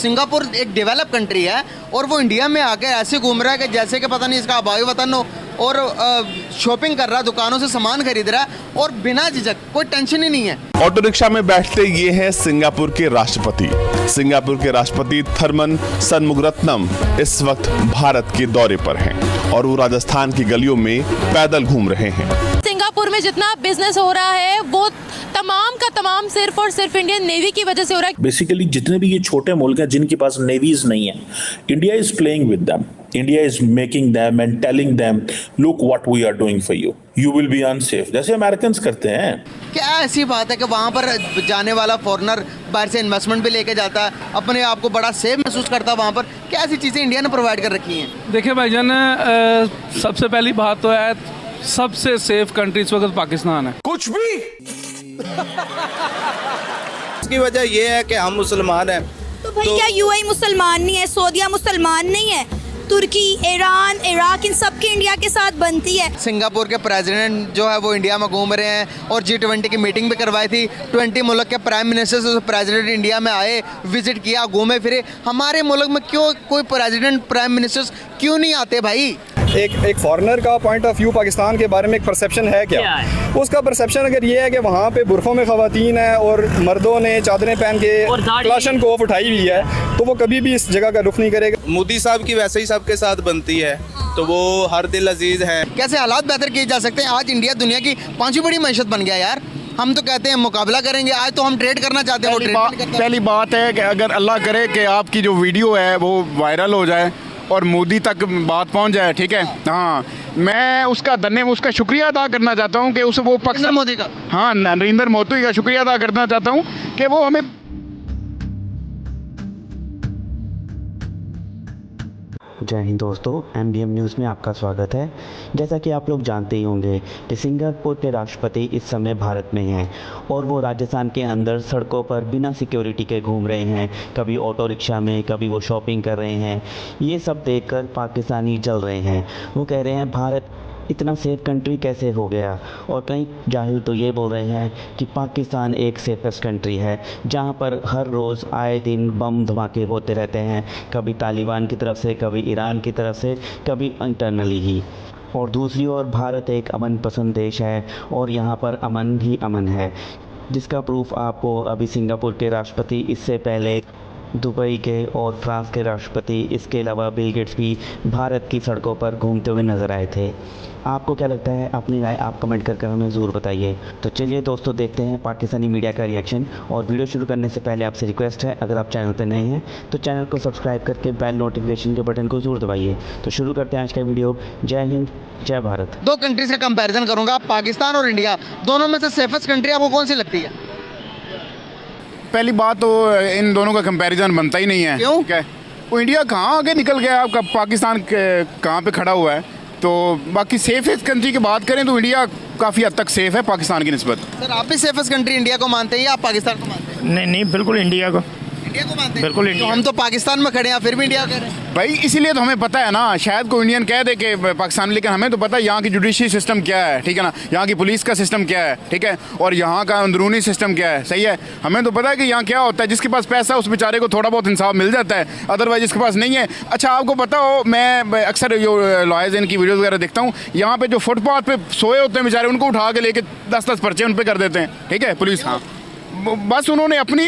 Singapore एक develop country है और वो इंडिया में आके ऐसे घूम रहा है कि जैसे कि पता नहीं इसका आबाई वतन हो, और शॉपिंग कर रहा है, दुकानों से सामान खरीद रहा है और बिना झिझक, कोई टेंशन ही नहीं है। ऑटो रिक्शा में बैठते ये है सिंगापुर के राष्ट्रपति। सिंगापुर के राष्ट्रपति थरमन सनमुगरत्नम इस वक्त भारत के दौरे पर हैं और वो राजस्थान की गलियों में पैदल घूम रहे हैं। सिंगापुर में जितना बिजनेस हो रहा है वो तमाम का तमाम सिर्फ और सिर्फ इंडियन नेवी की वजह से हो रहा है। बेसिकली जितने भी ये छोटे मुल्क हैं जिनके पास नेवीज नहीं है, India is playing with them, India is making them and telling them look what we are doing for you, you will be unsafe, जैसे अमेरिकन करते हैं। क्या ऐसी बात है कि वहाँ पर जाने वाला फॉरेनर बाहर से इन्वेस्टमेंट भी लेके जाता है, अपने आप को बड़ा सेफ महसूस करता है वहाँ पर? क्या ऐसी चीज़ें इंडिया ने प्रोवाइड कर रखी हैं? देखिए भाईजान, सबसे पहली बात तो है सबसे सेफ कंट्री इस वक्त पाकिस्तान है। कुछ भी इसकी वजह यह है कि हम मुसलमान हैं। तो भाई क्या यूएई मुसलमान नहीं है, सऊदीया मुसलमान नहीं है, तुर्की, ईरान, इराक, इन सब की इंडिया के साथ बनती है। सिंगापुर के प्रेसिडेंट जो है वो इंडिया में घूम रहे हैं और G20 की मीटिंग भी करवाई थी। 20 मुल्क के प्राइम मिनिस्टर्स और प्रेसिडेंट इंडिया में आए, विजिट किया, घूमे फिरे। हमारे मुल्क में क्यों कोई प्रेसिडेंट प्राइम मिनिस्टर्स क्यों नहीं आते भाई? एक फॉरेनर का पॉइंट ऑफ व्यू पाकिस्तान के बारे में एक परसेप्शन है क्या उसका परसेप्शन अगर ये है कि वहाँ पे बुरखों में खवातीन है और मर्दों ने चादरें पहन के क्लाशन को उठाई हुई है, तो वो कभी भी इस जगह का रुख नहीं करेगा। मोदी साहब की वैसे ही सबके साथ बनती है, तो वो हर दिल अजीज हैं। कैसे हालात बेहतर किए जा सकते हैं? आज इंडिया दुनिया की 5वीं बड़ी मैशत बन गया यार। हम तो कहते हैं मुकाबला करेंगे, आज तो हम ट्रेड करना चाहते हैं। पहली बात है कि अगर अल्लाह करे कि आपकी जो वीडियो है वो वायरल हो जाए और मोदी तक बात पहुंच जाए, ठीक है। हाँ, मैं उसका शुक्रिया अदा करना चाहता हूं कि उसे वो नरेंद्र मोदी का, हाँ, नरेंद्र मोदी का शुक्रिया अदा करना चाहता हूं कि वो हमें। जय हिंद दोस्तों, MBM न्यूज़ में आपका स्वागत है। जैसा कि आप लोग जानते ही होंगे कि सिंगापुर के राष्ट्रपति इस समय भारत में हैं और वो राजस्थान के अंदर सड़कों पर बिना सिक्योरिटी के घूम रहे हैं, कभी ऑटो रिक्शा में, कभी वो शॉपिंग कर रहे हैं। ये सब देखकर पाकिस्तानी जल रहे हैं। वो कह रहे हैं भारत इतना सेफ कंट्री कैसे हो गया, और कई जाहिल तो ये बोल रहे हैं कि पाकिस्तान एक सेफेस्ट कंट्री है जहां पर हर रोज़ आए दिन बम धमाके होते रहते हैं, कभी तालिबान की तरफ से, कभी ईरान की तरफ से, कभी इंटरनली ही। और दूसरी ओर भारत एक अमन पसंद देश है और यहाँ पर अमन ही अमन है, जिसका प्रूफ आपको अभी सिंगापुर के राष्ट्रपति, इससे पहले दुबई के और फ्रांस के राष्ट्रपति, इसके अलावा बिल गेट्स भी भारत की सड़कों पर घूमते हुए नज़र आए थे। आपको क्या लगता है? अपनी राय आप कमेंट करके हमें ज़रूर बताइए। तो चलिए दोस्तों, देखते हैं पाकिस्तानी मीडिया का रिएक्शन। और वीडियो शुरू करने से पहले आपसे रिक्वेस्ट है, अगर आप चैनल पर नए हैं तो चैनल को सब्सक्राइब करके बेल नोटिफिकेशन के बटन को ज़रूर दबाइए। तो शुरू करते हैं आज का वीडियो। जय हिंद, जय भारत। दो कंट्रीज का कंपैरिजन करूंगा, पाकिस्तान और इंडिया, दोनों में से सेफेस्ट कंट्री आपको कौन सी लगती है? पहली बात तो इन दोनों का कंपैरिजन बनता ही नहीं है। क्यों? क्या वो इंडिया कहाँ आगे निकल गया, आपका पाकिस्तान कहाँ पे खड़ा हुआ है। तो बाकी सेफेस्ट कंट्री की बात करें तो इंडिया काफ़ी हद तक सेफ है पाकिस्तान की निस्बत। सर, आप भी सेफेस्ट कंट्री इंडिया को मानते हैं या आप पाकिस्तान को मानते हैं? नहीं, बिल्कुल इंडिया को मानते हैं? बिल्कुल तो हम तो पाकिस्तान में खड़े हैं, फिर भी इंडिया कह रहे हैं भाई। इसीलिए तो हमें पता है ना, शायद कोई इंडियन कह दे कि पाकिस्तान, लेकिन हमें तो पता है यहाँ की जुडिशरी सिस्टम क्या है, ठीक है ना, यहाँ की पुलिस का सिस्टम क्या है, ठीक है, और यहाँ का अंदरूनी सिस्टम क्या है, सही है। हमें तो पता है कि यहाँ क्या होता है। जिसके पास पैसा है उस बेचारे को थोड़ा बहुत इंसाफ मिल जाता है, अदरवाइज जिसके पास नहीं है। अच्छा, आपको पता हो, मैं अक्सर जो लॉयर्स इनकी वीडियोज़ वगैरह देखता हूँ, यहाँ पे जो फुटपाथ पे सोए होते हैं बेचारे, उनको उठा के लेके 10-10 पर्चे उन पर कर देते हैं, ठीक है, पुलिस। हाँ, बस उन्होंने अपनी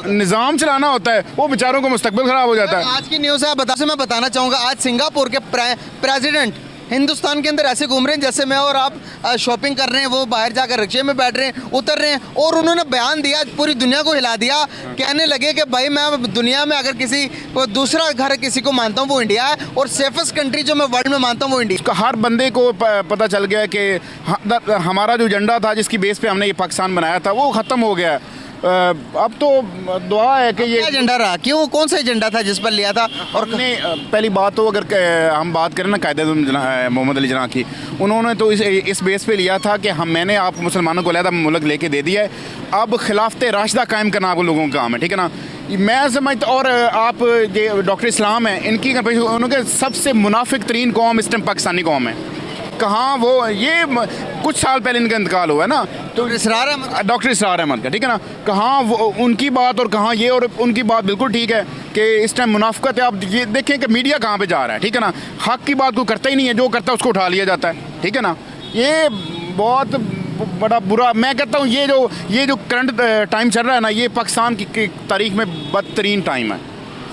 निज़ाम चलाना होता है, वो बेचारों को मुस्तकबिल खराब हो जाता है। आज की न्यूज़ है, मैं बताना चाहूँगा, आज सिंगापुर के प्रेसिडेंट हिंदुस्तान के अंदर ऐसे घूम रहे हैं जैसे मैं और आप शॉपिंग कर रहे हैं, वो बाहर जाकर रिक्शे में बैठ रहे हैं, उतर रहे हैं, और उन्होंने बयान दिया, पूरी दुनिया को हिला दिया। कहने लगे कि भाई मैं दुनिया में अगर किसी को दूसरा घर किसी को मानता हूँ वो इंडिया है, और सेफेस्ट कंट्री जो मैं वर्ल्ड में मानता हूँ वो इंडिया। हर बंदे को पता चल गया कि हमारा जो एजेंडा था, जिसकी बेस पे हमने ये पाकिस्तान बनाया था, वो ख़त्म हो गया। अब तो दुआ है कि ये एजेंडा रहा, क्यों, कौन सा एजेंडा था जिस पर लिया था? और पहली बात तो अगर हम बात करें ना कायदे मोहम्मद अली जिन्ना की, उन्होंने तो इस बेस पे लिया था कि मैंने आप मुसलमानों को अलहदा मुल्क लेके दे दिया है, अब खिलाफत राशिदा कायम करना आप लोगों का काम है, ठीक है ना। मैं समझता, और आप ये डॉक्टर इस्लाम हैं, इनकी उनके सबसे मुनाफिक तरीन कौम इस टाइम पाकिस्तानी कौम है। कहाँ वो ये कुछ साल पहले इनका इंतकाल हुआ है ना, तो इसरार अहमद डॉक्टर इसरार अहमद का, ठीक है ना, कहाँ वो उनकी बात और कहाँ ये, और उनकी बात बिल्कुल ठीक है कि इस टाइम मुनाफिकत है। आप ये देखें कि मीडिया कहाँ पे जा रहा है, ठीक है ना, हक की बात कोई करता ही नहीं है, जो करता है उसको उठा लिया जाता है, ठीक है ना। ये बहुत बड़ा बुरा, मैं कहता हूँ ये जो करंट टाइम चल रहा है ना, ये पाकिस्तान की तारीख में बदतरीन टाइम है।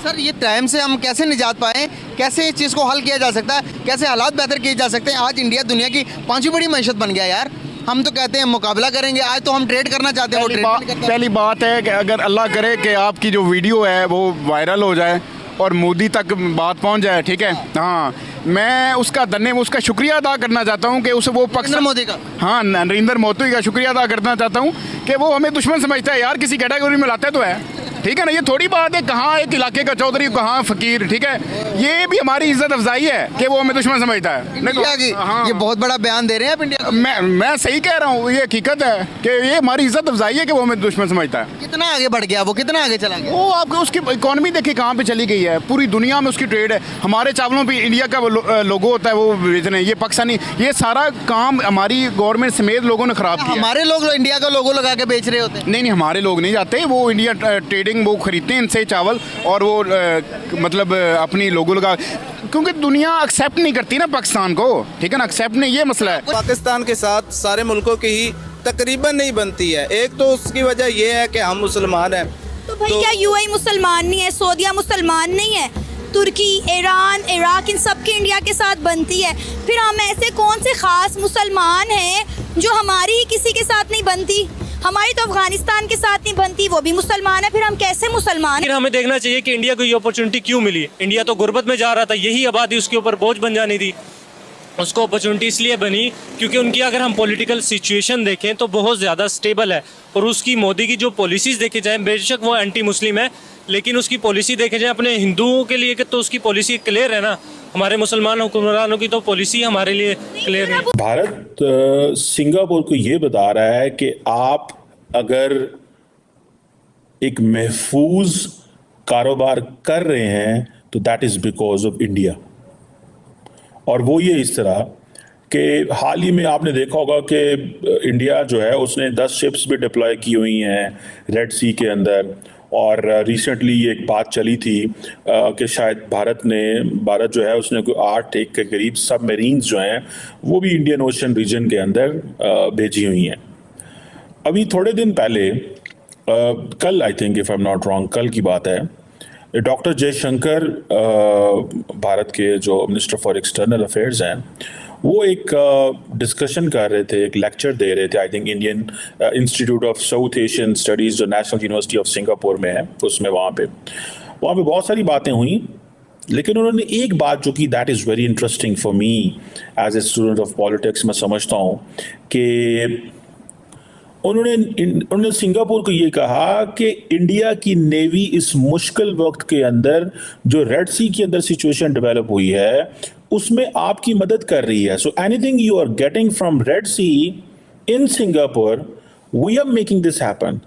सर ये टाइम से हम कैसे निजात पाएं, कैसे इस चीज़ को हल किया जा सकता है, कैसे हालात बेहतर किए जा सकते हैं। आज इंडिया दुनिया की 5वीं बड़ी मैशत बन गया यार। हम तो कहते हैं मुकाबला करेंगे, आज तो हम ट्रेड करना चाहते हैं, वो ट्रेड नहीं करता। पहली बात है कि अगर अल्लाह करे कि आपकी जो वीडियो है वो वायरल हो जाए और मोदी तक बात पहुंच जाए, ठीक है, हाँ, मैं उसका शुक्रिया अदा करना चाहता हूँ कि उसे वो नरेंद्र मोदी का, हाँ, नरेंद्र मोदी का शुक्रिया अदा करना चाहता हूँ कि वो हमें दुश्मन समझता है यार, किसी कैटेगरी में लाता है तो है, ठीक है ना। ये थोड़ी बात है कहाँ एक इलाके का चौधरी, कहाँ फकीर, ठीक है, ये भी हमारी इज्जत अफजाई है कि वो हमें दुश्मन समझता है। इंडिया की हाँ, ये बहुत बड़ा बयान दे रहे हैं आप इंडिया को। मैं सही कह रहा हूँ, ये हकीकत है कि ये हमारी इज्जत अफजाई है कि वो हमें दुश्मन समझता है। कितना आगे बढ़ गया वो, कितना आगे चला गया वो आपको उसकी इकोनॉमी देखिए कहाँ पे चली गई है, पूरी दुनिया में उसकी ट्रेड है। हमारे चावलों पे इंडिया का लोगो होता है, वो बेचने, ये पाकिस्तानी, ये सारा काम हमारी गवर्नमेंट समेत लोगों ने खराब किया। हमारे लोग इंडिया का लोगो लगा के बेच रहे होते हैं। नहीं, हमारे लोग नहीं जाते, वो इंडिया ट्रेडिंग वो खरीदते हैं इनसे चावल, और वो मतलब अपनी लोगो लगा, क्योंकि दुनिया एक्सेप्ट नहीं करती ना पाकिस्तान को, ठीक है ना, एक्सेप्ट नहीं, ये मसला है। पाकिस्तान के साथ सारे मुल्कों की ही तकरीबन नहीं बनती है। एक तो उसकी वजह ये है कि हम मुसलमान हैं। तो भाई क्या यूएई मुसलमान नहीं है, सऊदीया मुसलमान नहीं है, तुर्की, ईरान, इराक, इन सब की इंडिया के साथ बनती है। फिर हम ऐसे कौन से ख़ास मुसलमान हैं जो हमारी ही किसी के साथ नहीं बनती? हमारी तो अफगानिस्तान के साथ नहीं बनती, वो भी मुसलमान है, फिर हम कैसे मुसलमान? लेकिन हमें देखना चाहिए कि इंडिया को ये अपॉर्चुनिटी क्यों मिली। इंडिया तो गुर्बत में जा रहा था, यही आबादी उसके ऊपर बोझ बन जानी थी। उसको अपॉर्चुनिटी इसलिए बनी क्योंकि उनकी अगर हम पॉलिटिकल सिचुएशन देखें तो बहुत ज़्यादा स्टेबल है, और उसकी मोदी की जो पॉलिसीज़ देखे जाएँ, बेशक वो एंटी मुस्लिम है, लेकिन उसकी पॉलिसी देखे जाए अपने हिंदुओं के लिए तो उसकी पॉलिसी क्लियर है ना। हमारे मुसलमान हुक्मरानों की तो पॉलिसी हमारे लिए क्लियर नहीं। भारत सिंगापुर को ये बता रहा है कि आप अगर एक महफूज कारोबार कर रहे हैं तो that is because of India. और वो ये इस तरह कि हाल ही में आपने देखा होगा कि इंडिया जो है उसने 10 शिप्स भी डिप्लॉय की हुई हैं रेड सी के अंदर, और रिसेंटली एक बात चली थी कि शायद भारत जो है उसने कोई 8 के करीब सबमरीन्स जो हैं वो भी इंडियन ओशन रीजन के अंदर भेजी हुई हैं। अभी थोड़े दिन पहले कल, I think if I am not wrong, कल की बात है, डॉक्टर जयशंकर भारत के जो मिनिस्टर फॉर एक्सटर्नल अफेयर्स हैं, वो एक डिस्कशन कर रहे थे, एक लेक्चर दे रहे थे, I think Indian institute of south Asian studies जो नेशनल यूनिवर्सिटी ऑफ सिंगापुर में है, उसमें वहाँ पे बहुत सारी बातें हुई, लेकिन उन्होंने एक बात जो कि that is very interesting for me as a student of politics, मैं समझता हूँ कि उन्होंने सिंगापुर को ये कहा कि इंडिया की नेवी इस मुश्किल वक्त के अंदर जो रेड सी के अंदर सिचुएशन डेवलप हुई है उसमें आपकी मदद कर रही है। So anything you are getting from Red Sea in Singapore, we are making this happen.